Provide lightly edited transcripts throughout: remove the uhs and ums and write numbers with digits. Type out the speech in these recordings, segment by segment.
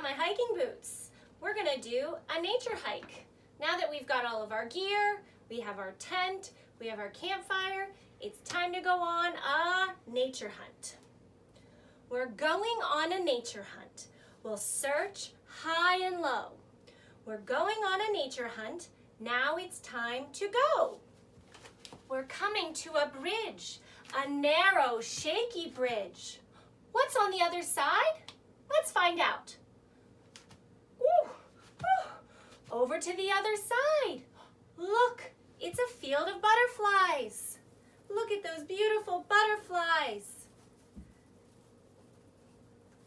my hiking boots. We're gonna do a nature hike. Now that we've got all of our gear, we have our tent, we have our campfire, it's time to go on a nature hunt. We're going on a nature hunt. We'll search high and low. We're going on a nature hunt. Now it's time to go. We're coming to a bridge, a narrow, shaky bridge. What's on the other side? Let's find out. Ooh, ooh. Over to the other side. Look, it's a field of butterflies. Look at those beautiful butterflies.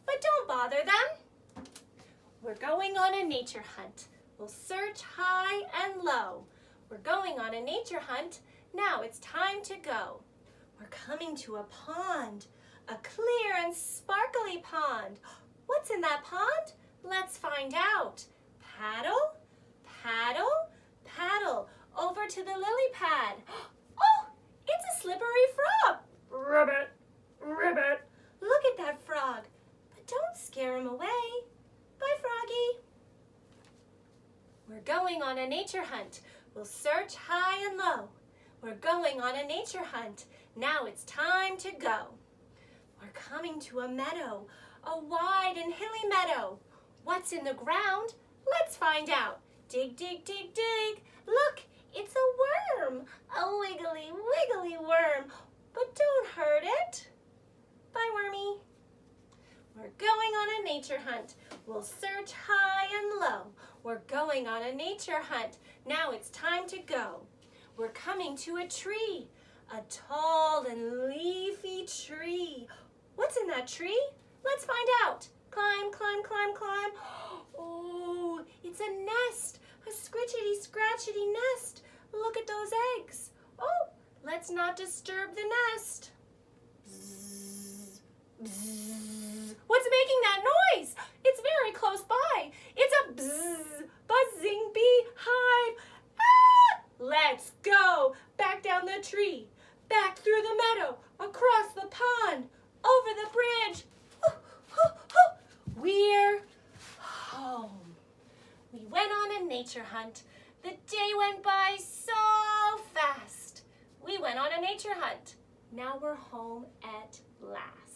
But don't bother them. We're going on a nature hunt. We'll search high and low. We're going on a nature hunt. Now it's time to go. We're coming to a pond, a clear and sparkly pond. What's in that pond? Let's find out. Paddle, paddle, paddle over to the lily pad. Oh, it's a slippery frog. Ribbit, ribbit. Look at that frog, but don't scare him away. Bye, Froggy. We're going on a nature hunt. We'll search high and low. We're going on a nature hunt. Now it's time to go. We're coming to a meadow, a wide and hilly meadow. What's in the ground? Let's find out. Dig, dig, dig, dig. Look, it's a worm, a wiggly, wiggly worm. But don't hurt it. Bye, wormy. We're going on a nature hunt. We'll search high and low. We're going on a nature hunt. Now it's time to go. We're coming to a tree, a tall and leafy tree. What's in that tree? Let's find out. Climb, climb, climb, climb. Oh, it's a nest, a scritchety, scratchety nest. Look at those eggs. Oh, let's not disturb the nest. Bzz, bzz. What's making that noise? It's very close by. It's a bzz, buzzing beehive. Ah! Let's go. Back down the tree, back through the meadow, across the pond, over the bridge. We're home. We went on a nature hunt. The day went by so fast. We went on a nature hunt. Now we're home at last.